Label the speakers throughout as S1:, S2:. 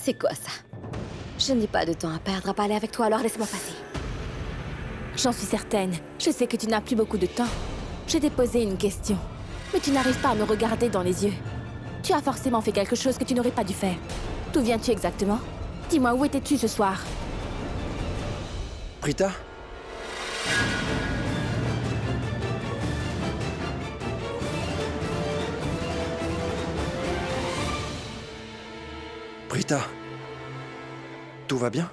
S1: C'est quoi ça? Je n'ai pas de temps à perdre à parler avec toi, alors laisse-moi passer.
S2: J'en suis certaine. Je sais que tu n'as plus beaucoup de temps. Je t'ai posé une question, mais tu n'arrives pas à me regarder dans les yeux. Tu as forcément fait quelque chose que tu n'aurais pas dû faire. D'où viens-tu exactement? Dis-moi, où étais-tu ce soir?
S3: Prita? Prita? Tout va bien?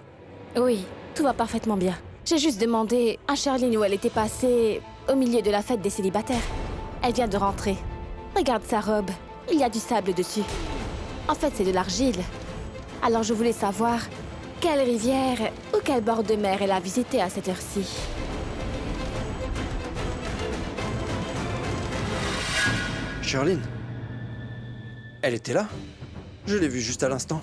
S2: Oui, tout va parfaitement bien. J'ai juste demandé à Charline où elle était passée au milieu de la fête des célibataires. Elle vient de rentrer. Regarde sa robe. Il y a du sable dessus. En fait, c'est de l'argile. Alors je voulais savoir quelle rivière ou quel bord de mer elle a visité à cette heure-ci.
S3: Charline? Elle était là? Je l'ai vue juste à l'instant.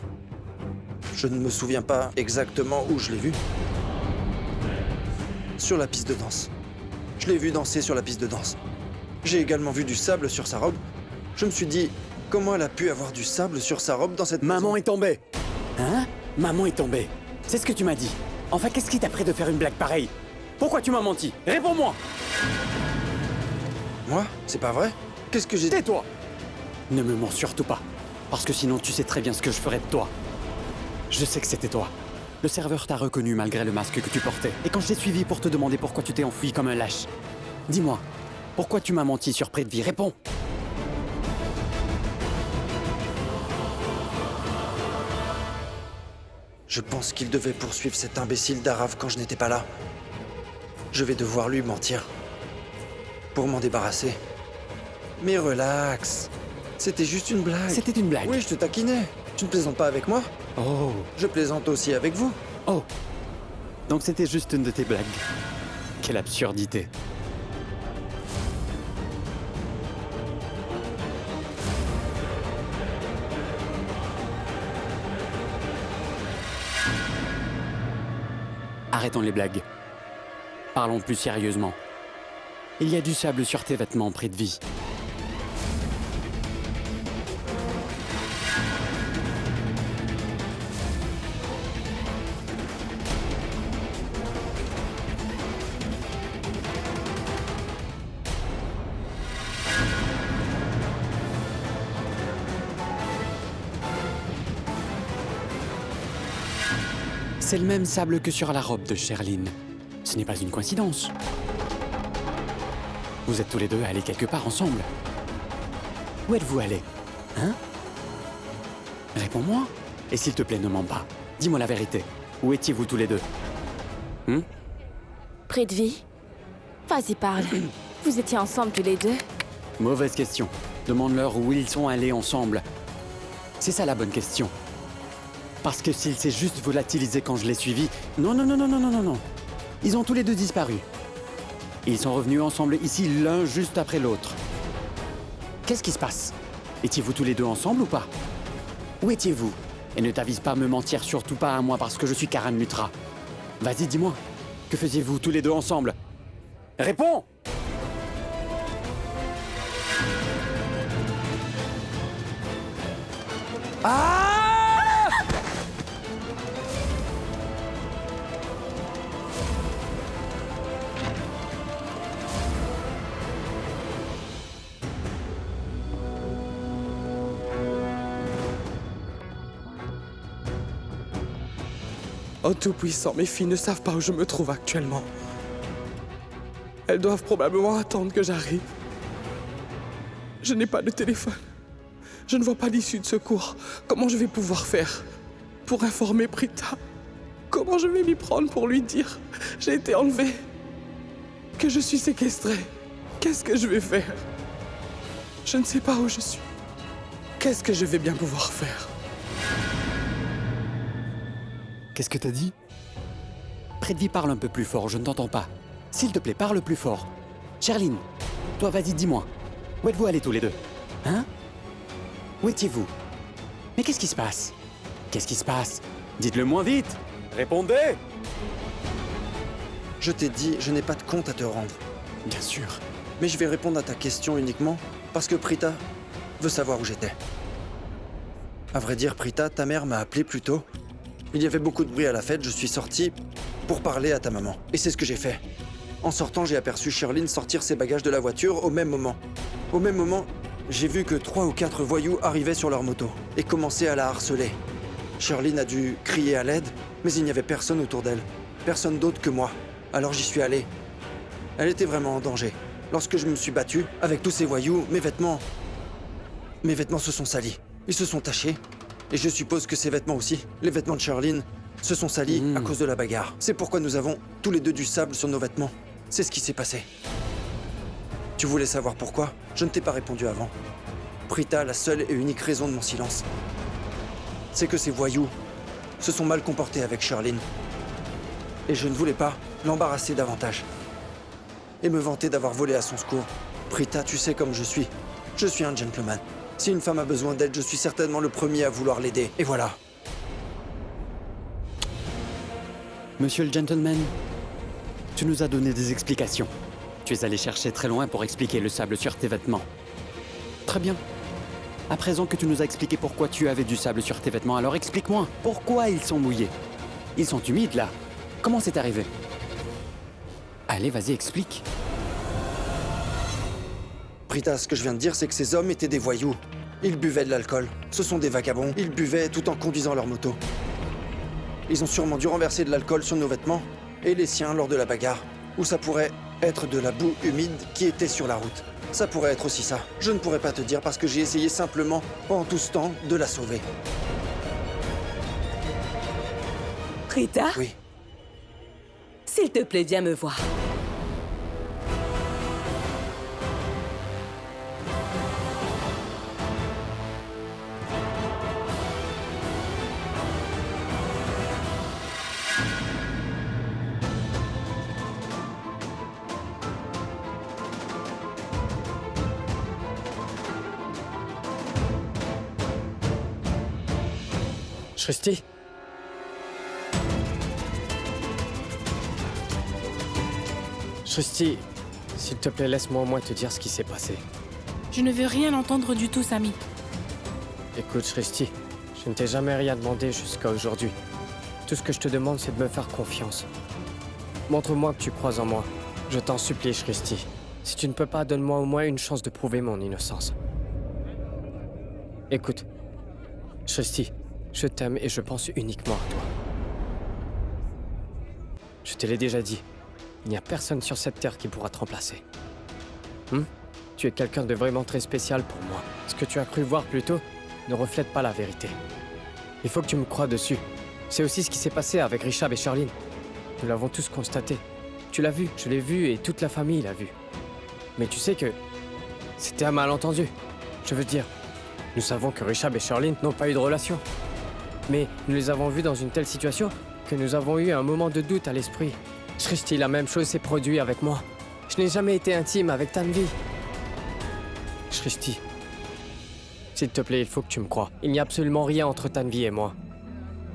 S3: Je ne me souviens pas exactement où je l'ai vue. Sur la piste de danse. Je l'ai vue danser sur la piste de danse. J'ai également vu du sable sur sa robe. Je me suis dit, comment elle a pu avoir du sable sur sa robe dans cette
S4: Maman
S3: maison?
S4: est tombée. Hein? Maman est tombée. C'est ce que tu m'as dit. Enfin, qu'est-ce qui t'a pris de faire une blague pareille? Pourquoi tu m'as menti? Réponds-moi!
S3: Moi? C'est pas vrai? Qu'est-ce que j'ai dit?
S4: Tais-toi! Ne me mens surtout pas. Parce que sinon, tu sais très bien ce que je ferais de toi. Je sais que c'était toi. Le serveur t'a reconnu malgré le masque que tu portais. Et quand je t'ai suivi pour te demander pourquoi tu t'es enfui comme un lâche, dis-moi, pourquoi tu m'as menti sur Près de Vie? Réponds!
S3: Je pense qu'il devait poursuivre cet imbécile d'Arav quand je n'étais pas là. Je vais devoir lui mentir. Pour m'en débarrasser. Mais relax. C'était juste une blague.
S4: C'était une blague.
S3: Oui, je te taquinais. Tu ne plaisantes pas avec moi?
S4: Oh.
S3: Je plaisante aussi avec vous.
S4: Oh. Donc c'était juste une de tes blagues. Quelle absurdité. Arrêtons les blagues. Parlons plus sérieusement. Il y a du sable sur tes vêtements, Près de Vie. C'est le même sable que sur la robe de Charline. Ce n'est pas une coïncidence. Vous êtes tous les deux allés quelque part ensemble. Où êtes-vous allés? Hein? Réponds-moi. Et s'il te plaît, ne mens pas. Dis-moi la vérité. Où étiez-vous tous les deux?
S2: Près de Vie? Vas-y, parle. Vous étiez ensemble tous les deux?
S4: Mauvaise question. Demande-leur où ils sont allés ensemble. C'est ça la bonne question. Parce que s'il s'est juste volatilisé quand je l'ai suivi... Non. Ils ont tous les deux disparu. Ils sont revenus ensemble ici, l'un juste après l'autre. Qu'est-ce qui se passe? Étiez-vous tous les deux ensemble ou pas? Où étiez-vous? Et ne t'avise pas à me mentir, surtout pas à moi, parce que je suis Karan Lutra. Vas-y, dis-moi. Que faisiez-vous tous les deux ensemble? Réponds! Ah!
S5: Oh Tout-Puissant, mes filles ne savent pas où je me trouve actuellement. Elles doivent probablement attendre que j'arrive. Je n'ai pas de téléphone. Je ne vois pas d'issue de secours. Comment je vais pouvoir faire pour informer Prita? Comment je vais m'y prendre pour lui dire j'ai été enlevée, que je suis séquestrée? Qu'est-ce que je vais faire? Je ne sais pas où je suis. Qu'est-ce que je vais bien pouvoir faire?
S4: Qu'est-ce que t'as dit? Près de Vie, parle un peu plus fort, je ne t'entends pas. S'il te plaît, parle plus fort. Charline, toi vas-y, dis-moi. Où êtes-vous allés tous les deux? Hein? Où étiez-vous? Mais qu'est-ce qui se passe? Qu'est-ce qui se passe? Dites-le moins vite! Répondez!
S3: Je t'ai dit, je n'ai pas de compte à te rendre.
S4: Bien sûr.
S3: Mais je vais répondre à ta question uniquement parce que Prita veut savoir où j'étais. À vrai dire, Prita, ta mère m'a appelé plus tôt. Il y avait beaucoup de bruit à la fête, je suis sorti pour parler à ta maman. Et c'est ce que j'ai fait. En sortant, j'ai aperçu Sherlyn sortir ses bagages de la voiture au même moment. Au même moment, j'ai vu que 3 ou 4 voyous arrivaient sur leur moto et commençaient à la harceler. Sherlyn a dû crier à l'aide, mais il n'y avait personne autour d'elle. Personne d'autre que moi. Alors j'y suis allé. Elle était vraiment en danger. Lorsque je me suis battu avec tous ces voyous, mes vêtements se sont salis. Ils se sont tachés. Et je suppose que ces vêtements aussi, les vêtements de Sherlyn, se sont salis à cause de la bagarre. C'est pourquoi nous avons tous les deux du sable sur nos vêtements. C'est ce qui s'est passé. Tu voulais savoir pourquoi? Je ne t'ai pas répondu avant. Prita, la seule et unique raison de mon silence, c'est que ces voyous se sont mal comportés avec Sherlyn. Et je ne voulais pas l'embarrasser davantage. Et me vanter d'avoir volé à son secours. Prita, tu sais comme je suis. Je suis un gentleman. Si une femme a besoin d'aide, je suis certainement le premier à vouloir l'aider. Et voilà.
S4: Monsieur le gentleman, tu nous as donné des explications. Tu es allé chercher très loin pour expliquer le sable sur tes vêtements. Très bien. À présent que tu nous as expliqué pourquoi tu avais du sable sur tes vêtements, alors explique-moi, pourquoi ils sont mouillés? Ils sont humides, là. Comment c'est arrivé? Allez, vas-y, explique.
S3: Prita, ce que je viens de dire, c'est que ces hommes étaient des voyous. Ils buvaient de l'alcool. Ce sont des vagabonds. Ils buvaient tout en conduisant leur moto. Ils ont sûrement dû renverser de l'alcool sur nos vêtements et les siens lors de la bagarre. Ou ça pourrait être de la boue humide qui était sur la route. Ça pourrait être aussi ça. Je ne pourrais pas te dire parce que j'ai essayé simplement, pendant tout ce temps, de la sauver.
S6: Prita,
S3: Oui.
S6: s'il te plaît, viens me voir.
S7: Shrishti? Shrishti, s'il te plaît, laisse-moi au moins te dire ce qui s'est passé.
S8: Je ne veux rien entendre du tout, Sami.
S7: Écoute, Shrishti, je ne t'ai jamais rien demandé jusqu'à aujourd'hui. Tout ce que je te demande, c'est de me faire confiance. Montre-moi que tu crois en moi. Je t'en supplie, Shrishti. Si tu ne peux pas, donne-moi au moins une chance de prouver mon innocence. Écoute, Shrishti, je t'aime et je pense uniquement à toi. Je te l'ai déjà dit, il n'y a personne sur cette terre qui pourra te remplacer. Tu es quelqu'un de vraiment très spécial pour moi. Ce que tu as cru voir plus tôt ne reflète pas la vérité. Il faut que tu me crois dessus. C'est aussi ce qui s'est passé avec Rishabh et Sherlyn. Nous l'avons tous constaté. Tu l'as vu, je l'ai vu et toute la famille l'a vu. Mais tu sais que c'était un malentendu. Je veux dire, nous savons que Rishabh et Sherlyn n'ont pas eu de relation. Mais nous les avons vus dans une telle situation que nous avons eu un moment de doute à l'esprit. Shrishti, la même chose s'est produite avec moi. Je n'ai jamais été intime avec Tanvi. Shrishti, s'il te plaît, il faut que tu me crois. Il n'y a absolument rien entre Tanvi et moi.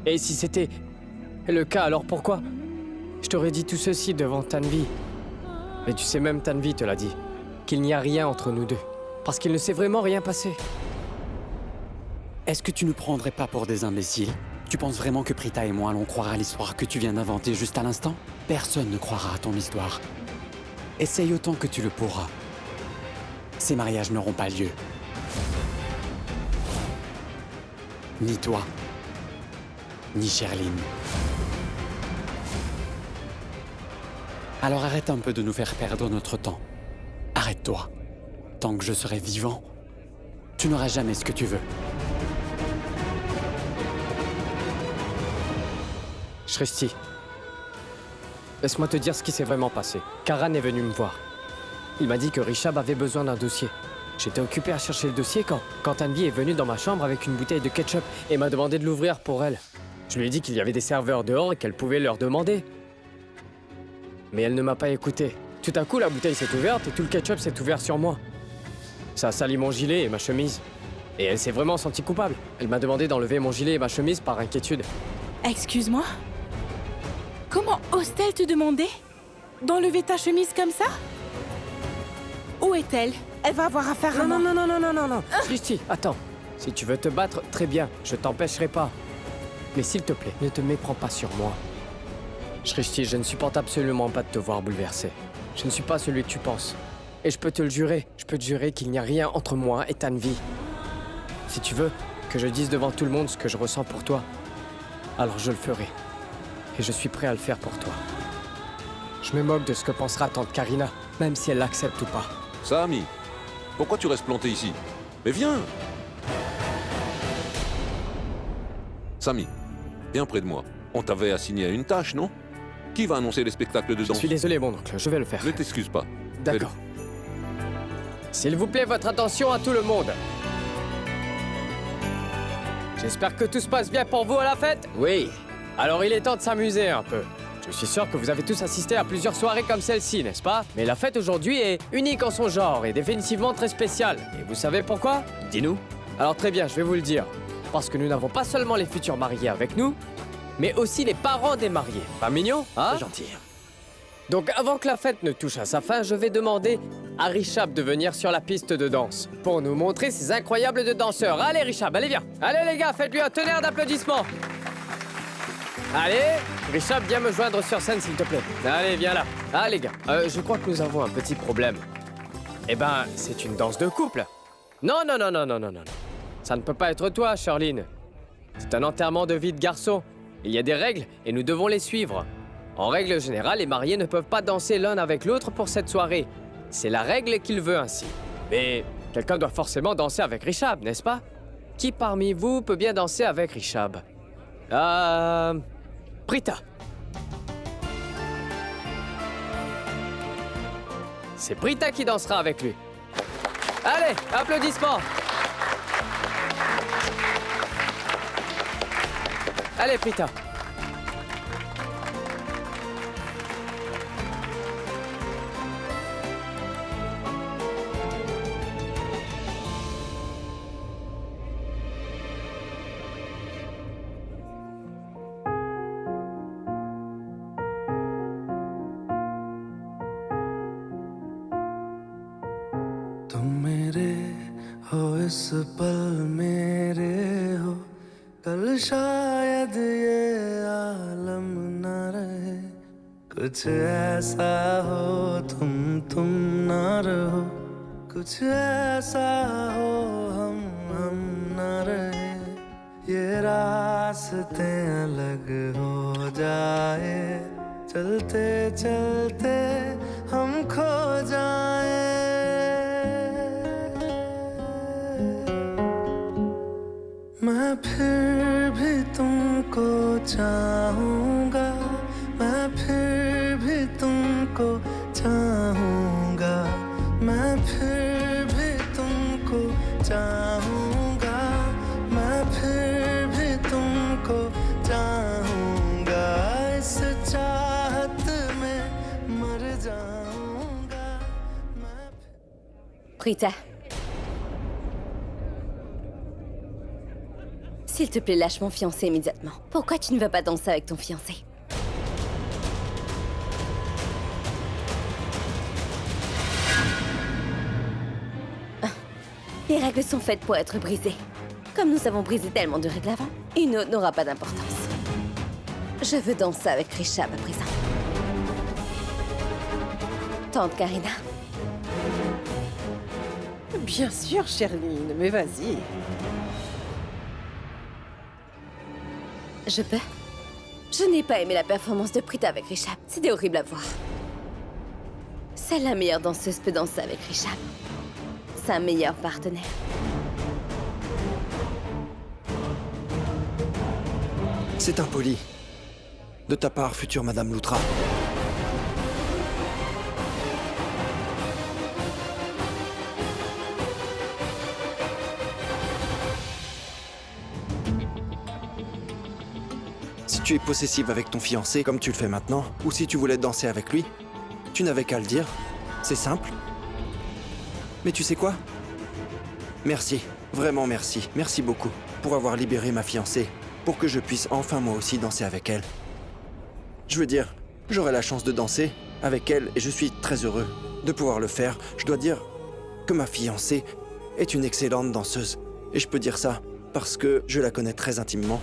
S7: Et si c'était le cas, alors pourquoi? Je t'aurais dit tout ceci devant Tanvi. Mais tu sais, même Tanvi te l'a dit, qu'il n'y a rien entre nous deux. Parce qu'il ne s'est vraiment rien passé.
S4: Est-ce que tu ne prendrais pas pour des imbéciles? Tu penses vraiment que Prita et moi allons croire à l'histoire que tu viens d'inventer juste à l'instant? Personne ne croira à ton histoire. Essaye autant que tu le pourras. Ces mariages n'auront pas lieu. Ni toi, ni Sherlyn. Alors arrête un peu de nous faire perdre notre temps. Arrête-toi. Tant que je serai vivant, tu n'auras jamais ce que tu veux.
S7: Shrishti, laisse-moi te dire ce qui s'est vraiment passé. Karan est venu me voir. Il m'a dit que Rishabh avait besoin d'un dossier. J'étais occupé à chercher le dossier quand Tanvi est venue dans ma chambre avec une bouteille de ketchup et m'a demandé de l'ouvrir pour elle. Je lui ai dit qu'il y avait des serveurs dehors et qu'elle pouvait leur demander. Mais elle ne m'a pas écouté. Tout à coup, la bouteille s'est ouverte et tout le ketchup s'est ouvert sur moi. Ça a sali mon gilet et ma chemise. Et elle s'est vraiment sentie coupable. Elle m'a demandé d'enlever mon gilet et ma chemise par inquiétude.
S8: Excuse-moi? Comment ose-t-elle te demander d'enlever ta chemise comme ça? Où est-elle? Elle va avoir affaire à moi.
S7: Non. Shrishti, attends. Si tu veux te battre, très bien, je t'empêcherai pas. Mais s'il te plaît, ne te méprends pas sur moi. Shrishti, je ne supporte absolument pas de te voir bouleversé. Je ne suis pas celui que tu penses. Et je peux te le jurer, qu'il n'y a rien entre moi et Tanvi. Si tu veux que je dise devant tout le monde ce que je ressens pour toi, alors je le ferai. Et je suis prêt à le faire pour toi. Je me moque de ce que pensera tante Karina, même si elle l'accepte ou pas.
S9: Sami, pourquoi tu restes planté ici? Mais viens! Sami, viens près de moi. On t'avait assigné à une tâche, non? Qui va annoncer les spectacles de danse?
S7: Je suis désolé, mon oncle, je vais le faire.
S9: Ne t'excuse pas.
S7: D'accord. S'il vous plaît, votre attention à tout le monde. J'espère que tout se passe bien pour vous à la fête. Oui. Alors il est temps de s'amuser un peu. Je suis sûr que vous avez tous assisté à plusieurs soirées comme celle-ci, n'est-ce pas? Mais la fête aujourd'hui est unique en son genre et définitivement très spéciale. Et vous savez pourquoi? Dis-nous. Alors très bien, je vais vous le dire. Parce que nous n'avons pas seulement les futurs mariés avec nous, mais aussi les parents des mariés. Pas mignon, hein?
S3: C'est gentil.
S7: Donc avant que la fête ne touche à sa fin, je vais demander à Rishab de venir sur la piste de danse pour nous montrer ses incroyables de danseurs. Allez Rishab, allez viens. Allez les gars, faites-lui un tonnerre d'applaudissements. Allez, Rishab, viens me joindre sur scène s'il te plaît. Allez, viens là. Ah les gars, je crois que nous avons un petit problème. Eh ben, c'est une danse de couple. Non. Ça ne peut pas être toi, Charline. C'est un enterrement de vie de garçon. Il y a des règles et nous devons les suivre. En règle générale, les mariés ne peuvent pas danser l'un avec l'autre pour cette soirée. C'est la règle qu'il veut ainsi. Mais quelqu'un doit forcément danser avec Rishab, n'est-ce pas? Qui parmi vous peut bien danser avec Rishab? Prita. C'est Prita qui dansera avec lui. Allez, applaudissements. Allez, Prita.
S10: तुम मेरे हो इस पल मेरे हो कल शायद ये आलम न रहे कुछ ऐसा हो तुम न रहो कुछ ऐसा हो हम न रहे ये रास्ते अलग हो जाए चलते चलते हम खो जाए मैं फिर भी तुमको चाहूँगा मैं फिर भी तुमको चाहूँगा मैं फिर भी तुमको चाहूँगा मैं फिर भी तुमको चाहूँगा इस चाहत में मर जाऊँगा मैं
S1: Prita. S'il te plaît, lâche mon fiancé immédiatement. Pourquoi tu ne vas pas danser avec ton fiancé? Les règles sont faites pour être brisées. Comme nous avons brisé tellement de règles avant, une autre n'aura pas d'importance. Je veux danser avec Rishab à présent. Tante Karina.
S6: Bien sûr, Sherline, mais vas-y.
S1: Je peux? Je n'ai pas aimé la performance de Prita avec Rishab. C'était horrible à voir. Seule la meilleure danseuse peut danser avec Rishab. Sa meilleure partenaire.
S3: C'est impoli. De ta part, future Madame Loutra. Si tu es possessive avec ton fiancé, comme tu le fais maintenant, ou si tu voulais danser avec lui, tu n'avais qu'à le dire. C'est simple. Mais tu sais quoi? Merci, vraiment merci, merci beaucoup pour avoir libéré ma fiancée, pour que je puisse enfin moi aussi danser avec elle. Je veux dire, j'aurai la chance de danser avec elle et je suis très heureux de pouvoir le faire. Je dois dire que ma fiancée est une excellente danseuse Et je peux dire ça parce que je la connais très intimement.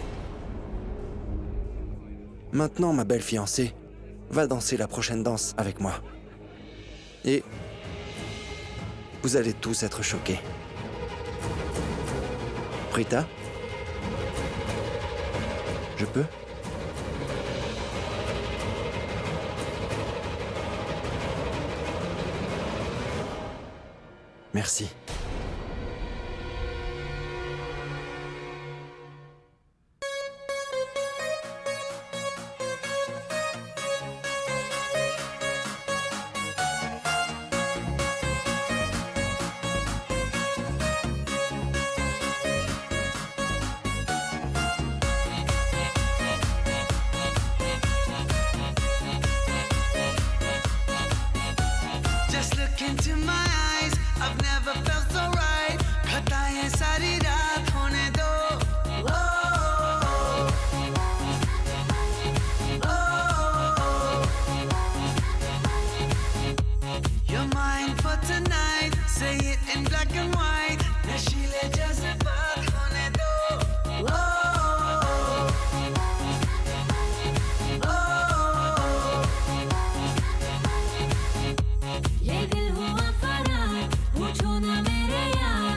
S3: Maintenant, ma belle fiancée va danser la prochaine danse avec moi. Et vous allez tous être choqués. Prita? Je peux? Merci.
S10: Just look into my eyes, I've never felt so right. घटाएं सारी रात होने दो. Oh, oh, you're mine for tonight. Say it in black and white. नशीले जज्बात होने दो. Oh,
S11: ये दिल हुआ फरार, पूछो ना मेरे यार,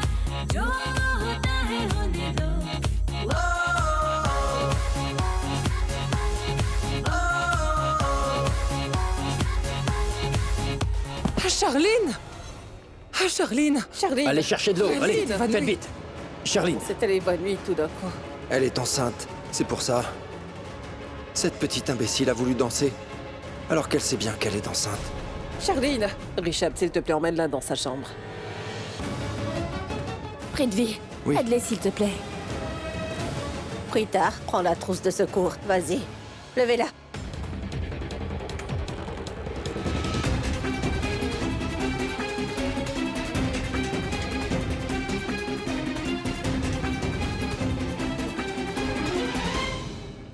S11: जो होता है होने दो.
S6: Ah, Charline! Ah, Charline! Charline!
S7: Allez chercher de l'eau, allez,
S6: Bonne
S7: faites
S6: nuit.
S7: vite. Charline,
S6: C'était les bonnes nuits tout d'un coup.
S3: Elle est enceinte, c'est pour ça. Cette petite imbécile a voulu danser, alors qu'elle sait bien qu'elle est enceinte.
S6: Charline! Richard, s'il te plaît, emmène-la dans sa chambre.
S2: Prithvi,
S3: Oui.
S2: aide-les s'il te plaît.
S1: Prita, prends la trousse de secours. Vas-y. Levez-la.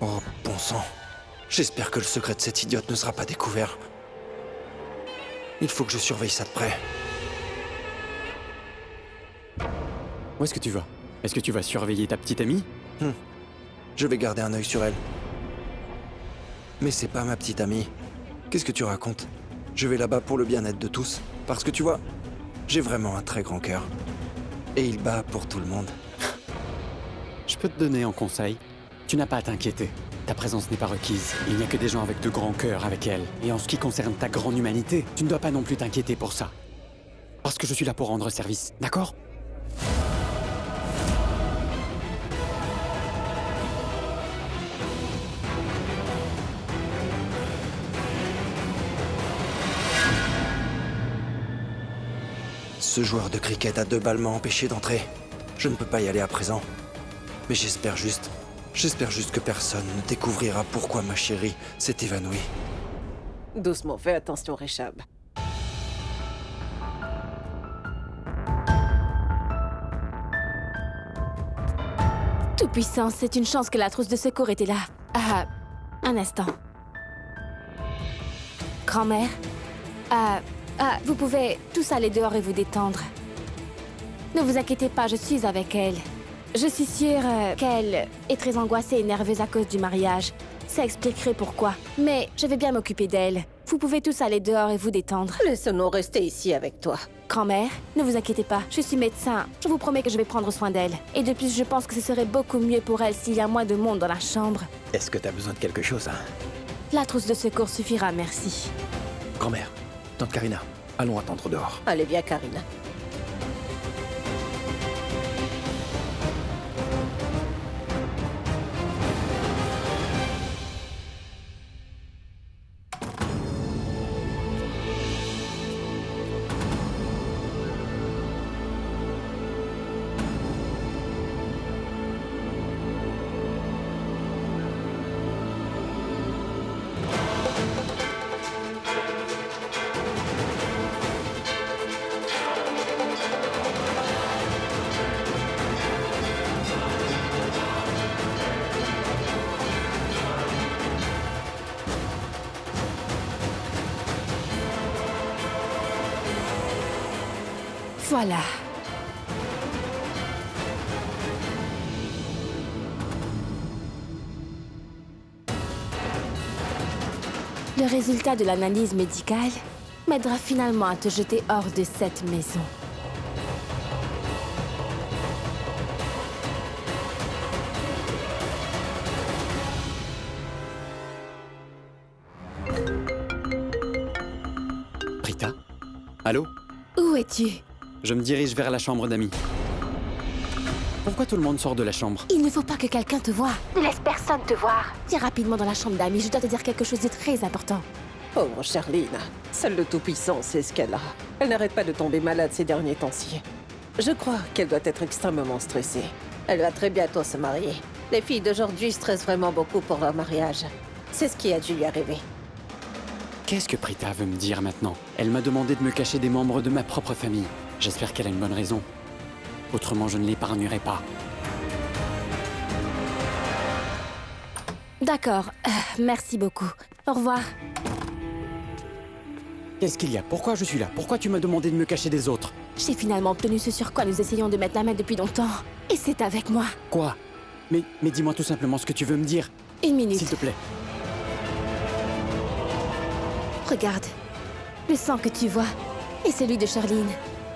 S3: Oh, bon sang. J'espère que le secret de cette idiote ne sera pas découvert. Il faut que je surveille ça de près.
S4: Où est-ce que tu vas? Est-ce que tu vas surveiller ta petite amie?
S3: Je vais garder un œil sur elle. Mais c'est pas ma petite amie. Qu'est-ce que tu racontes? Je vais là-bas pour le bien-être de tous. Parce que tu vois, j'ai vraiment un très grand cœur. Et il bat pour tout le monde.
S4: Je peux te donner un conseil. Tu n'as pas à t'inquiéter. Ta présence n'est pas requise. Il n'y a que des gens avec de grands cœurs avec elle. Et en ce qui concerne ta grande humanité, tu ne dois pas non plus t'inquiéter pour ça. Parce que je suis là pour rendre service, d'accord?
S3: Ce joueur de cricket à 2 balles m'a empêché d'entrer. Je ne peux pas y aller à présent. Mais j'espère juste que personne ne découvrira pourquoi ma chérie s'est évanouie.
S6: Doucement, fais attention, Richard.
S2: Tout-puissant, c'est une chance que la trousse de secours était là. Ah, un instant. Grand-mère, vous pouvez tous aller dehors et vous détendre. Ne vous inquiétez pas, je suis avec elle. Je suis sûre qu'elle est très angoissée et nerveuse à cause du mariage. Ça expliquerait pourquoi. Mais je vais bien m'occuper d'elle. Vous pouvez tous aller dehors et vous détendre.
S1: Laissons-nous rester ici avec toi.
S2: Grand-mère, ne vous inquiétez pas, je suis médecin. Je vous promets que je vais prendre soin d'elle. Et de plus, je pense que ce serait beaucoup mieux pour elle s'il y a moins de monde dans la chambre.
S7: est-ce que t'as besoin de quelque chose, hein?
S2: La trousse de secours suffira, merci.
S7: Grand-mère, tante Karina, allons attendre dehors.
S1: Allez, viens, Karina.
S2: Voilà. Le résultat de l'analyse médicale m'aidera finalement à te jeter hors de cette maison.
S4: Prita? Allô?
S2: Où es-tu?
S4: Je me dirige vers la chambre d'amis. Pourquoi tout le monde sort de la chambre?
S2: Il ne faut pas que quelqu'un te voie. Ne laisse personne te voir. Viens rapidement dans la chambre d'amis, je dois te dire quelque chose de très important.
S6: Oh, Charline, seul le Tout-Puissant sait ce qu'elle a. Elle n'arrête pas de tomber malade ces derniers temps-ci. Je crois qu'elle doit être extrêmement stressée. Elle va très bientôt se marier. Les filles d'aujourd'hui stressent vraiment beaucoup pour leur mariage. C'est ce qui a dû lui arriver.
S4: Qu'est-ce que Prita veut me dire maintenant? Elle m'a demandé de me cacher des membres de ma propre famille. J'espère qu'elle a une bonne raison. Autrement, je ne l'épargnerai pas.
S2: D'accord, merci beaucoup. Au revoir.
S4: Qu'est-ce qu'il y a? Pourquoi je suis là? Pourquoi tu m'as demandé de me cacher des autres?
S2: J'ai finalement obtenu ce sur quoi nous essayons de mettre la main depuis longtemps. Et c'est avec moi.
S4: Quoi? Mais dis-moi tout simplement ce que tu veux me dire.
S2: Une minute.
S4: S'il te plaît.
S2: Regarde. Le sang que tu vois est celui de Charline.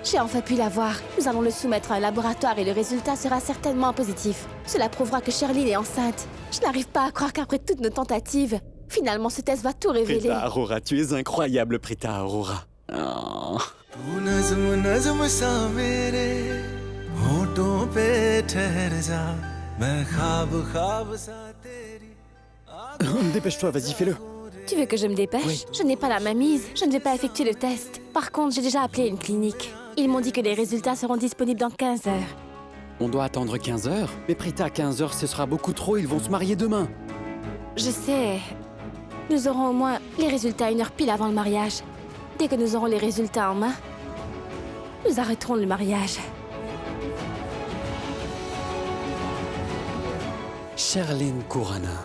S2: J'ai enfin pu l'avoir. Nous allons le soumettre à un laboratoire et le résultat sera certainement positif. Cela prouvera que Charline est enceinte. Je n'arrive pas à croire qu'après toutes nos tentatives, finalement ce test va tout révéler.
S4: Prita Aurora, tu es incroyable, Prita Aurora. Oh.
S10: तू नज़्म नज़्म सा मेरे होठों पे ठहर जा मैं ख्वाब ख्वाब सा तेरी
S4: Dépêche-toi, vas-y, fais-le.
S2: Tu veux que je me dépêche?
S4: Oui.
S2: Je n'ai pas la main mise. Je ne vais pas effectuer le test. Par contre, j'ai déjà appelé une clinique. Ils m'ont dit que les résultats seront disponibles dans 15 heures.
S4: On doit attendre 15 heures? Mais Prita, 15 heures, ce sera beaucoup trop, ils vont se marier demain.
S2: Je sais. Nous aurons au moins les résultats 1 heure pile avant le mariage. Dès que nous aurons les résultats en main, nous arrêterons le mariage.
S4: Charline Kurana.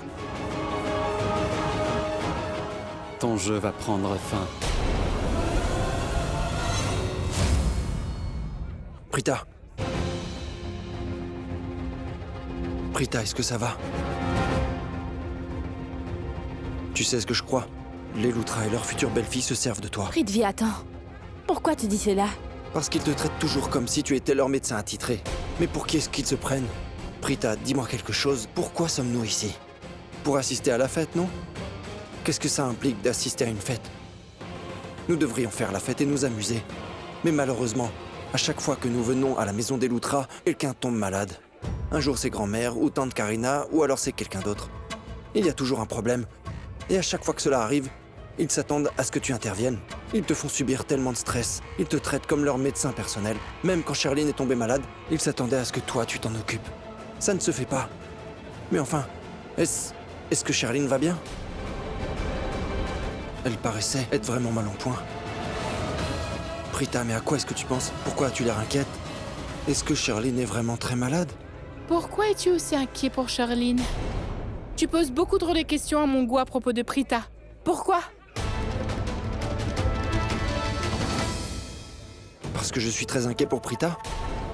S4: Ton jeu va prendre fin.
S3: Prita. Prita, est-ce que ça va? Tu sais ce que je crois? Les Loutra et leur future belle-fille se servent de toi.
S2: Prithvi, attends. Pourquoi tu dis cela?
S3: Parce qu'ils te traitent toujours comme si tu étais leur médecin attitré. Mais pour qui est-ce qu'ils se prennent? Prita, dis-moi quelque chose. Pourquoi sommes-nous ici? Pour assister à la fête, non? Qu'est-ce que ça implique d'assister à une fête? Nous devrions faire la fête et nous amuser. Mais malheureusement, à chaque fois que nous venons à la maison des Loutra, quelqu'un tombe malade. Un jour c'est grand-mère ou tante Karina, ou alors c'est quelqu'un d'autre. Il y a toujours un problème. Et à chaque fois que cela arrive, ils s'attendent à ce que tu interviennes. Ils te font subir tellement de stress. Ils te traitent comme leur médecin personnel. Même quand Charline est tombée malade, ils s'attendaient à ce que toi, tu t'en occupes. Ça ne se fait pas. Mais enfin, est-ce que Charline va bien? Elle paraissait être vraiment mal en point. Prita, mais à quoi est-ce que tu penses? Pourquoi as-tu l'air inquiète? Est-ce que Charline est vraiment très malade?
S8: Pourquoi es-tu aussi inquiet pour Charline? Tu poses beaucoup trop de questions à mon goût à propos de Prita. Pourquoi?
S3: Parce que je suis très inquiet pour Prita.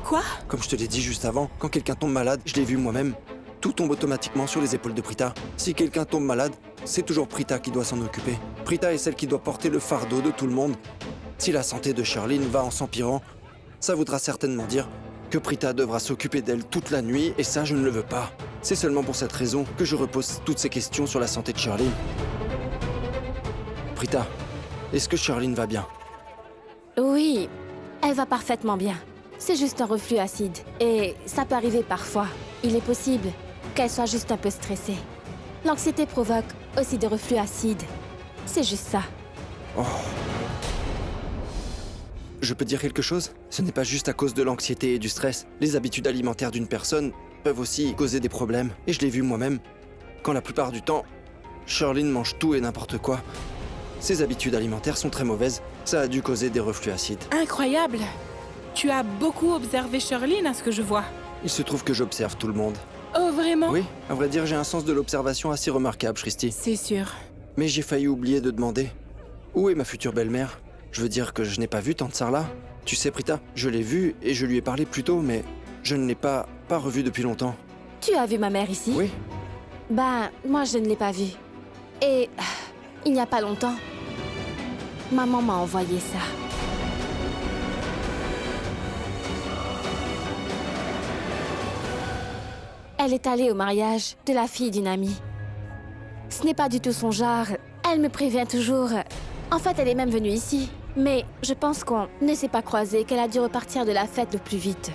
S8: Quoi?
S3: Comme je te l'ai dit juste avant, quand quelqu'un tombe malade, je l'ai vu moi-même, tout tombe automatiquement sur les épaules de Prita. Si quelqu'un tombe malade, c'est toujours Prita qui doit s'en occuper. Prita est celle qui doit porter le fardeau de tout le monde. Si la santé de Charline va en s'empirant, ça voudra certainement dire que Prita devra s'occuper d'elle toute la nuit, et ça, je ne le veux pas. C'est seulement pour cette raison que je repose toutes ces questions sur la santé de Charline. Prita, est-ce que Charline va bien?
S2: Oui, elle va parfaitement bien. C'est juste un reflux acide. Et ça peut arriver parfois. Il est possible qu'elle soit juste un peu stressée. L'anxiété provoque aussi des reflux acides. C'est juste ça.
S3: Oh. Je peux dire quelque chose? Ce n'est pas juste à cause de l'anxiété et du stress. Les habitudes alimentaires d'une personne peuvent aussi causer des problèmes. Et je l'ai vu moi-même. Quand la plupart du temps, Charline mange tout et n'importe quoi. Ses habitudes alimentaires sont très mauvaises. Ça a dû causer des reflux acides.
S8: Incroyable! Tu as beaucoup observé Charline à ce que je vois.
S3: Il se trouve que j'observe tout le monde.
S8: Oh, vraiment?
S3: Oui, à vrai dire, j'ai un sens de l'observation assez remarquable, Shristi.
S8: C'est sûr.
S3: Mais j'ai failli oublier de demander. Où est ma future belle-mère? Je veux dire que je n'ai pas vu tante Sarla. Tu sais, Prita, je l'ai vue et je lui ai parlé plus tôt, mais je ne l'ai pas revue depuis longtemps.
S2: Tu as vu ma mère ici?
S3: Oui.
S2: Ben, moi je ne l'ai pas vue. Et Il n'y a pas longtemps, maman m'a envoyé ça. Elle est allée au mariage de la fille d'une amie. Ce n'est pas du tout son genre. Elle me prévient toujours. En fait, elle est même venue ici. Mais je pense qu'on ne s'est pas croisés, qu'elle a dû repartir de la fête le plus vite.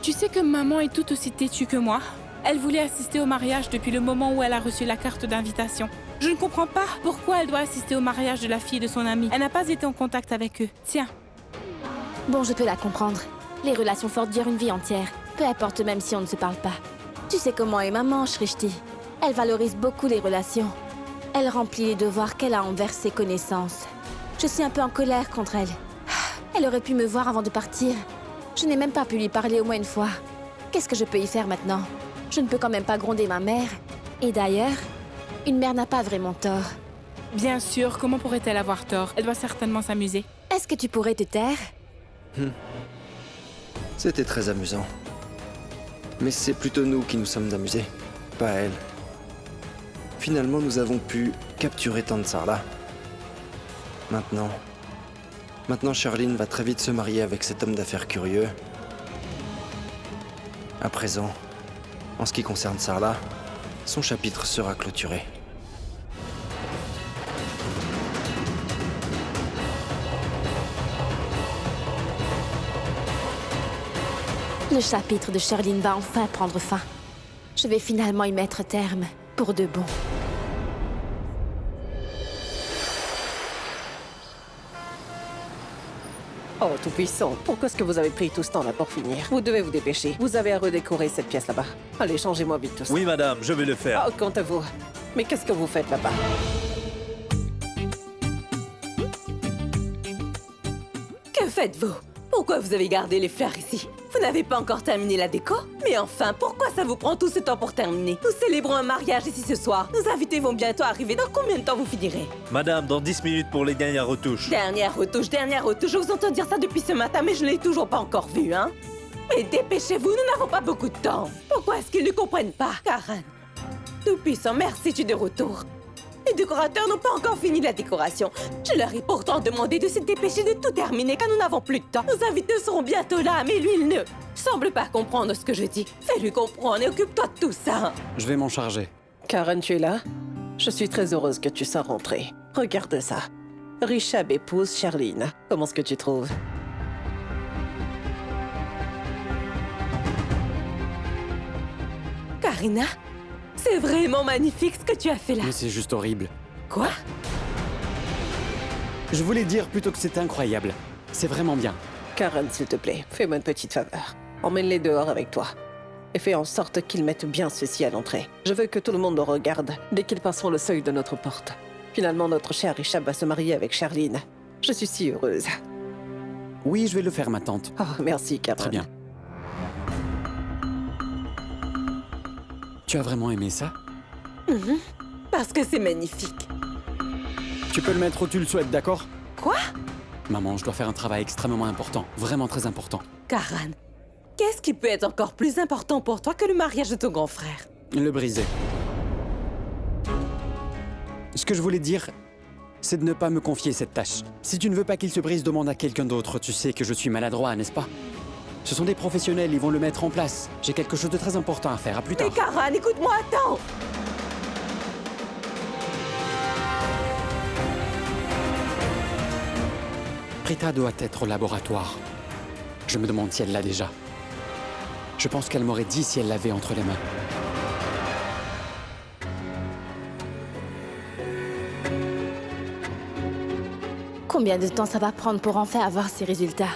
S8: Tu sais que maman est tout aussi têtue que moi. Elle voulait assister au mariage depuis le moment où elle a reçu la carte d'invitation. Je ne comprends pas pourquoi elle doit assister au mariage de la fille de son amie. Elle n'a pas été en contact avec eux. Tiens.
S2: Bon, je peux la comprendre. Les relations fortes durent une vie entière. Peu importe, même si on ne se parle pas. Tu sais comment est maman, Shrishti. Elle valorise beaucoup les relations. Elle remplit les devoirs qu'elle a envers ses connaissances. Je suis un peu en colère contre elle. Elle aurait pu me voir avant de partir. Je n'ai même pas pu lui parler au moins une fois. Qu'est-ce que je peux y faire maintenant? Je ne peux quand même pas gronder ma mère. Et d'ailleurs, une mère n'a pas vraiment tort.
S8: Bien sûr, comment pourrait-elle avoir tort? Elle doit certainement s'amuser.
S2: Est-ce que tu pourrais te taire?
S3: C'était très amusant. Mais c'est plutôt nous qui nous sommes amusés, pas elle. Finalement, nous avons pu capturer Tansarla. Maintenant, Charlene va très vite se marier avec cet homme d'affaires curieux. À présent, en ce qui concerne Sarla, son chapitre sera clôturé.
S2: Le chapitre de Charlene va enfin prendre fin. Je vais finalement y mettre terme, pour de bon.
S6: Oh, tout-puissant, pourquoi est-ce que vous avez pris tout ce temps là pour finir? Vous devez vous dépêcher. Vous avez à redécorer cette pièce là-bas. Allez, changez-moi vite tout ça.
S12: Oui, madame, je vais le faire.
S6: Oh, quant à vous. Mais qu'est-ce que vous faites là-bas?
S1: Que faites-vous? Pourquoi vous avez gardé les fleurs ici? Vous n'avez pas encore terminé la déco? Mais enfin, pourquoi ça vous prend tout ce temps pour terminer? Nous célébrons un mariage ici ce soir. Nos invités vont bientôt arriver. Dans combien de temps vous finirez?
S12: Madame, dans 10 minutes pour les dernières retouches.
S1: Dernière retouche. Je vous entends dire ça depuis ce matin, mais je ne l'ai toujours pas encore vu, hein? Mais dépêchez-vous, nous n'avons pas beaucoup de temps. Pourquoi est-ce qu'ils ne comprennent pas, Karen? Tout-puissant, merci, tu es de retour. Les décorateurs n'ont pas encore fini la décoration. Je leur ai pourtant demandé de se dépêcher de tout terminer car nous n'avons plus de temps. Nos invités seront bientôt là, mais lui, il ne semble pas comprendre ce que je dis. Fais-lui comprendre et occupe-toi de tout ça.
S4: Je vais m'en charger.
S6: Karen, tu es là? Je suis très heureuse que tu sois rentrée. Regarde ça. Rishab épouse Charlene. Comment est-ce que tu trouves?
S1: Karina, c'est vraiment magnifique ce que tu as fait là.
S4: Mais c'est juste horrible.
S1: Quoi?
S4: Je voulais dire plutôt que c'est incroyable. C'est vraiment bien.
S6: Karen, s'il te plaît, fais-moi une petite faveur. Emmène-les dehors avec toi. Et fais en sorte qu'ils mettent bien ceci à l'entrée. Je veux que tout le monde le regarde dès qu'ils passeront le seuil de notre porte. Finalement, notre cher Rishab va se marier avec Charlene. Je suis si heureuse.
S4: Oui, je vais le faire, ma tante.
S6: Oh, merci, Karen.
S4: Très bien. Tu as vraiment aimé ça?
S1: Parce que c'est magnifique.
S4: Tu peux le mettre où tu le souhaites, d'accord?
S1: Quoi?
S4: Maman, je dois faire un travail extrêmement important. Vraiment très important.
S1: Karen, qu'est-ce qui peut être encore plus important pour toi que le mariage de ton grand frère?
S4: Le briser. Ce que je voulais dire, c'est de ne pas me confier cette tâche. Si tu ne veux pas qu'il se brise, demande à quelqu'un d'autre. Tu sais que je suis maladroit, n'est-ce pas? Ce sont des professionnels, ils vont le mettre en place. J'ai quelque chose de très important à faire. À plus tard.
S1: Mais Karen, écoute-moi, attends!
S4: Prita doit être au laboratoire. Je me demande si elle l'a déjà. Je pense qu'elle m'aurait dit si elle l'avait entre les mains.
S2: Combien de temps ça va prendre pour enfin avoir ces résultats?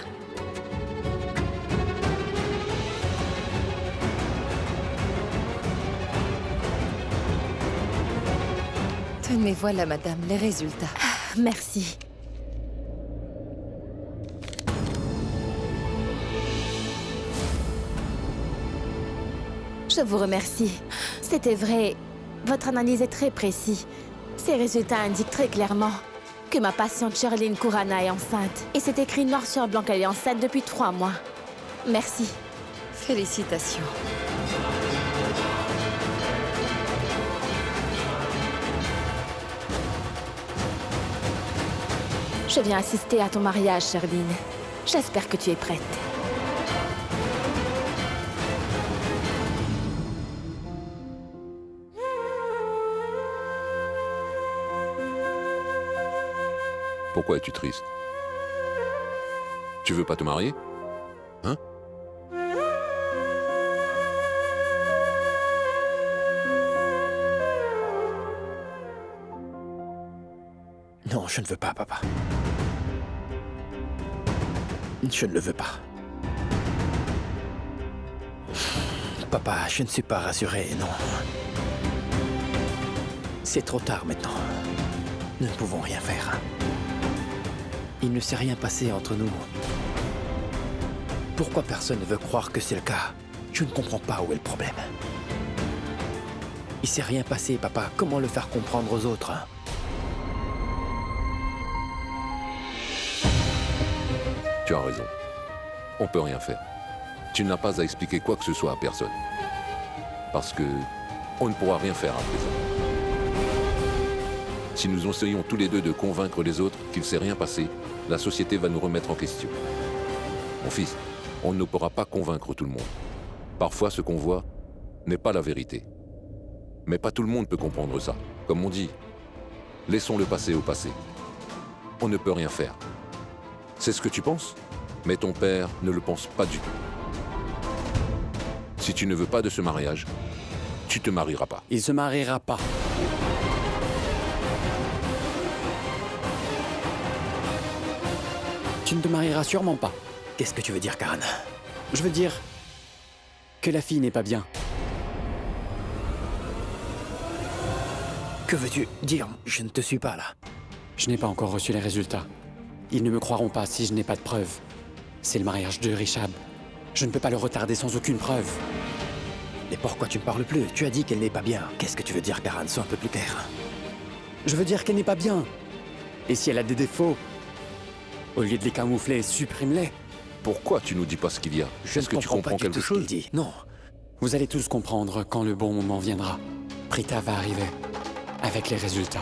S13: Tenez, voilà, madame, les résultats.
S2: Merci. Je vous remercie. C'était vrai. Votre analyse est très précise. Ces résultats indiquent très clairement que ma patiente Charlene Khurana est enceinte. Et c'est écrit noir sur blanc qu'elle est enceinte depuis 3 mois. Merci.
S13: Félicitations.
S2: Je viens assister à ton mariage, Sherline. J'espère que tu es prête.
S9: Pourquoi es-tu triste? Tu veux pas te marier? Hein?
S14: Non, je ne veux pas, papa. Je ne le veux pas. Papa, je ne suis pas rassuré, non. C'est trop tard maintenant. Nous ne pouvons rien faire. Il ne s'est rien passé entre nous. Pourquoi personne ne veut croire que c'est le cas? Je ne comprends pas où est le problème. Il s'est rien passé, papa. Comment le faire comprendre aux autres?
S9: Tu as raison. On peut rien faire. Tu n'as pas à expliquer quoi que ce soit à personne. Parce que on ne pourra rien faire à présent. Si nous essayons tous les deux de convaincre les autres qu'il ne s'est rien passé, la société va nous remettre en question. Mon fils, on ne pourra pas convaincre tout le monde. Parfois, ce qu'on voit n'est pas la vérité. Mais pas tout le monde peut comprendre ça. Comme on dit, laissons le passé au passé. On ne peut rien faire. C'est ce que tu penses, mais ton père ne le pense pas du tout. Si tu ne veux pas de ce mariage, tu te marieras pas.
S4: Il se mariera pas. Tu ne te marieras sûrement pas.
S14: Qu'est-ce que tu veux dire, Karan?
S4: Je veux dire que la fille n'est pas bien.
S14: Que veux-tu dire? Je ne te suis pas là.
S4: Je n'ai pas encore reçu les résultats. Ils ne me croiront pas si je n'ai pas de preuves. C'est le mariage de Rishab. Je ne peux pas le retarder sans aucune preuve.
S14: Mais pourquoi tu ne parles plus? Tu as dit qu'elle n'est pas bien. Qu'est-ce que tu veux dire, Karan? Sois un peu plus clair.
S4: Je veux dire qu'elle n'est pas bien. Et si elle a des défauts, au lieu de les camoufler, supprime-les.
S9: Pourquoi tu nous dis pas ce qu'il y a? Est-ce que tu comprends quelque chose?
S14: Dit. Non.
S4: Vous allez tous comprendre quand le bon moment viendra. Prita va arriver, avec les résultats.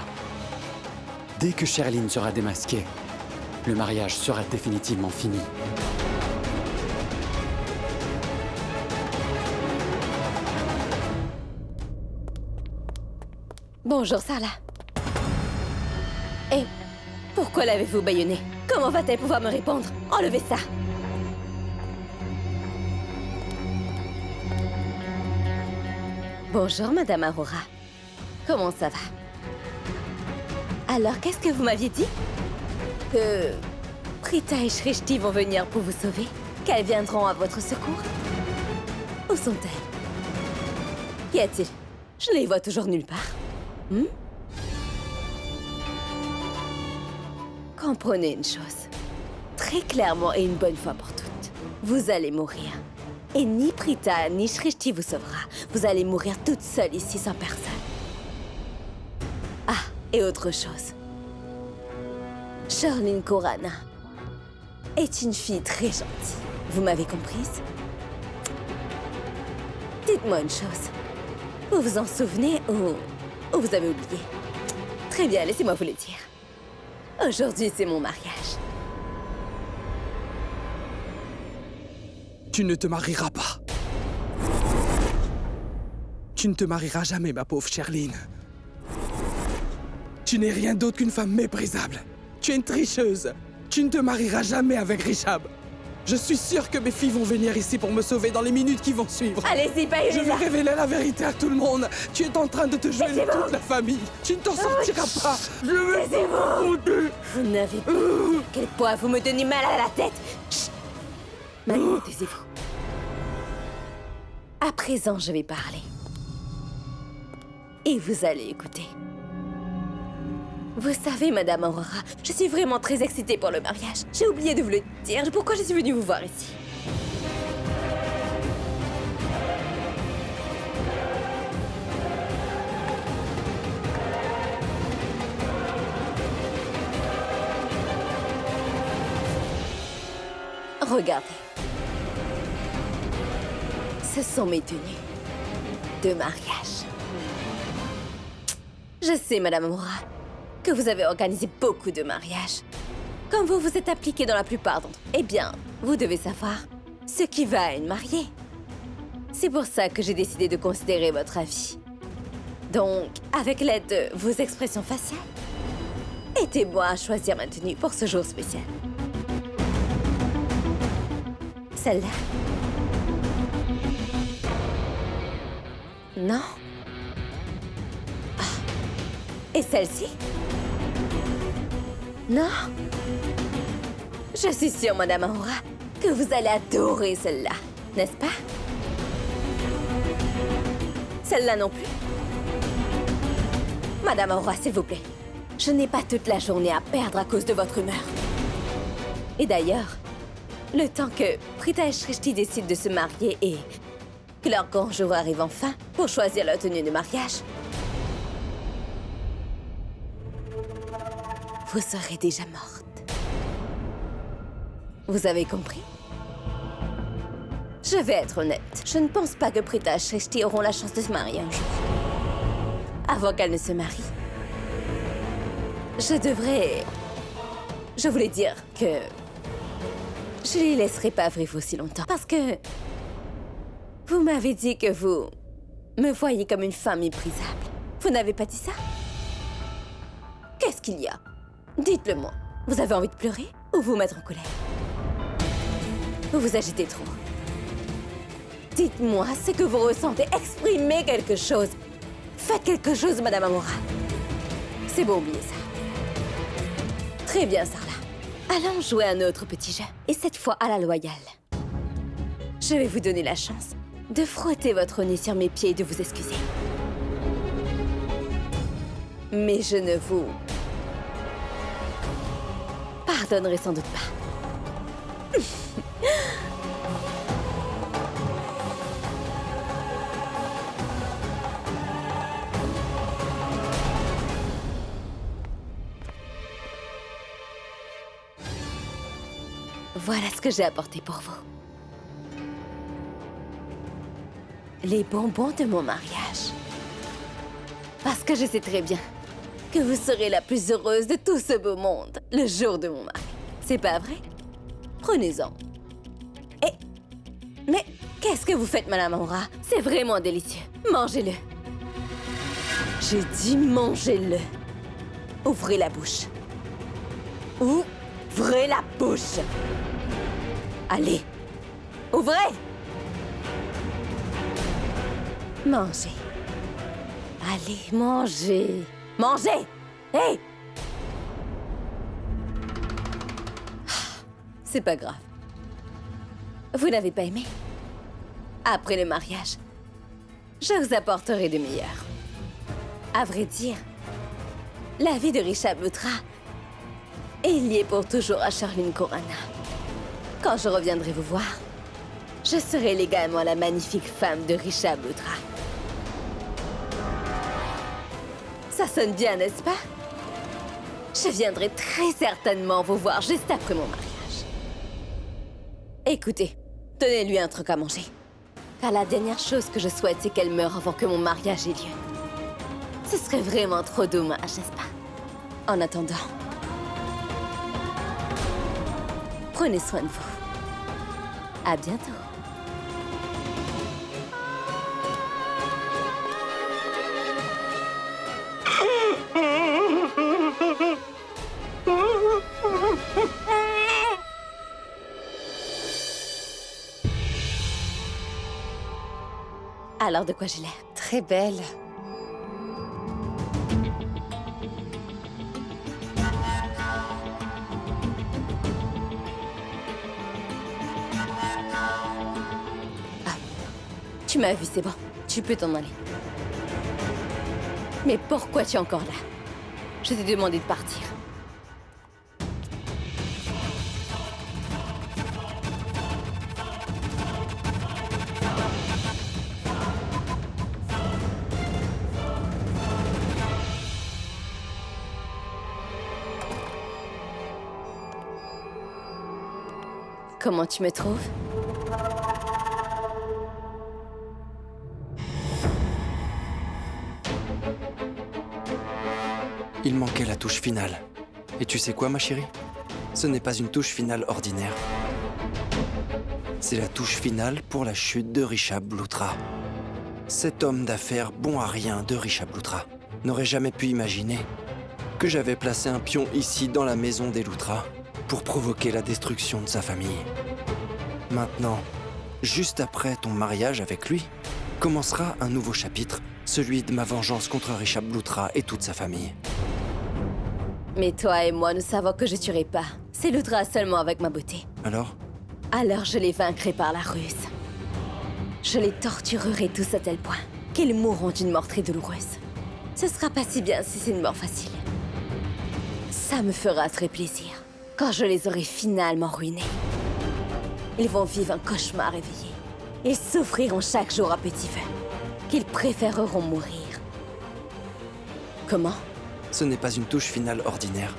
S4: Dès que Sherline sera démasquée, le mariage sera définitivement fini.
S1: Bonjour, Sarla. Et pourquoi l'avez-vous bâillonnée? Comment va-t-elle pouvoir me répondre? Enlevez ça. Bonjour, Madame Aurora. Comment ça va? Alors, qu'est-ce que vous m'aviez dit? Que Prita et Shrishti vont venir pour vous sauver? Qu'elles viendront à votre secours? Où sont-elles? Qu'y a-t-il? Je les vois toujours nulle part. Comprenez une chose. Très clairement et une bonne fois pour toutes. Vous allez mourir. Et ni Prita ni Shrishti vous sauvera. Vous allez mourir toute seule ici sans personne. Ah, et autre chose. Sherline Khorana est une fille très gentille. Vous m'avez comprise? Dites-moi une chose. Vous vous en souvenez ou vous avez oublié? Très bien, laissez-moi vous le dire. Aujourd'hui, c'est mon mariage.
S5: Tu ne te marieras pas. Tu ne te marieras jamais, ma pauvre Sherline. Tu n'es rien d'autre qu'une femme méprisable. Tu es une tricheuse. Tu ne te marieras jamais avec Rishab. Je suis sûr que mes filles vont venir ici pour me sauver dans les minutes qui vont suivre.
S1: Allez-y, baillez-la.
S5: Je vais révéler la vérité à tout le monde. Tu es en train de te jouer de toute la famille. Tu ne t'en sortiras pas. Je vais
S1: Taisez-vous. Vous n'avez pas quel poids vous me donnez mal à la tête. Chut. Maintenant, taisez-vous. À présent, je vais parler. Et vous allez écouter. Vous savez, Madame Aurora, je suis vraiment très excitée pour le mariage. J'ai oublié de vous le dire. Pourquoi je suis venue vous voir ici? Regardez. Ce sont mes tenues de mariage. Je sais, Madame Aurora, que vous avez organisé beaucoup de mariages. Comme vous vous êtes appliqué dans la plupart d'entre eux, eh bien, vous devez savoir ce qui va à une mariée. C'est pour ça que j'ai décidé de considérer votre avis. Donc, avec l'aide de vos expressions faciales, aidez-moi à choisir ma tenue pour ce jour spécial. Celle-là? Non? Ah. Et celle-ci? Non? Je suis sûre, Madame Aura, que vous allez adorer celle-là, n'est-ce pas? Celle-là non plus? Madame Aura, s'il vous plaît. Je n'ai pas toute la journée à perdre à cause de votre humeur. Et d'ailleurs, le temps que Prita et Shrishti décident de se marier et que leur grand jour arrive enfin pour choisir leur tenue de mariage, vous serez déjà morte. Vous avez compris? Je vais être honnête. Je ne pense pas que Prita et Shrishti auront la chance de se marier un jour. Avant qu'elles ne se marient. Je voulais dire que je les laisserai pas vivre aussi longtemps. Parce que vous m'avez dit que vous me voyez comme une femme méprisable. Vous n'avez pas dit ça? Qu'est-ce qu'il y a? Dites-le moi. Vous avez envie de pleurer ou vous mettre en colère? Vous vous agitez trop. Dites-moi ce que vous ressentez. Exprimez quelque chose. Faites quelque chose, Madame Amora. C'est bon, oubliez ça. Très bien, Sarla. Allons jouer un autre petit jeu. Et cette fois à la loyale. Je vais vous donner la chance de frotter votre nez sur mes pieds et de vous excuser. Mais je ne vous pardonnerai sans doute pas. Voilà ce que j'ai apporté pour vous. Les bonbons de mon mariage. Parce que je sais très bien que vous serez la plus heureuse de tout ce beau monde le jour de mon mariage. C'est pas vrai? Prenez-en. Mais qu'est-ce que vous faites, Madame Aura? C'est vraiment délicieux. Mangez-le. J'ai dit mangez-le. Ouvrez la bouche. Ouvrez la bouche. Allez, ouvrez! Mangez. Allez, mangez. Mangez! Hé! C'est pas grave. Vous n'avez pas aimé? Après le mariage, je vous apporterai de meilleurs. À vrai dire, la vie de Rishabh Lutra est liée pour toujours à Charlene Corana. Quand je reviendrai vous voir, je serai légalement la magnifique femme de Rishabh Lutra. Ça sonne bien, n'est-ce pas? Je viendrai très certainement vous voir juste après mon mariage. Écoutez, donnez-lui un truc à manger. Car la dernière chose que je souhaite, c'est qu'elle meure avant que mon mariage ait lieu. Ce serait vraiment trop dommage, n'est-ce pas? En attendant, prenez soin de vous. À bientôt. Alors, de quoi j'ai l'air?
S13: Très belle.
S1: Tu m'as vu, c'est bon. Tu peux t'en aller. Mais pourquoi tu es encore là? Je t'ai demandé de partir. Comment tu me trouves?
S3: Il manquait la touche finale. Et tu sais quoi, ma chérie? Ce n'est pas une touche finale ordinaire. C'est la touche finale pour la chute de Rishabh Lutra. Cet homme d'affaires bon à rien de Rishabh Lutra n'aurait jamais pu imaginer que j'avais placé un pion ici dans la maison des Lutra pour provoquer la destruction de sa famille. Maintenant, juste après ton mariage avec lui, commencera un nouveau chapitre, celui de ma vengeance contre Rishabh Lutra et toute sa famille.
S1: Mais toi et moi, nous savons que je tuerai pas. C'est Lutra seulement avec ma beauté.
S3: Alors?
S1: Alors je les vaincrai par la ruse. Je les torturerai tous à tel point qu'ils mourront d'une mort très douloureuse. Ce sera pas si bien si c'est une mort facile. Ça me fera très plaisir quand je les aurai finalement ruinés. Ils vont vivre un cauchemar éveillé. Ils souffriront chaque jour à petit feu. Qu'ils préféreront mourir. Comment?
S3: Ce n'est pas une touche finale ordinaire.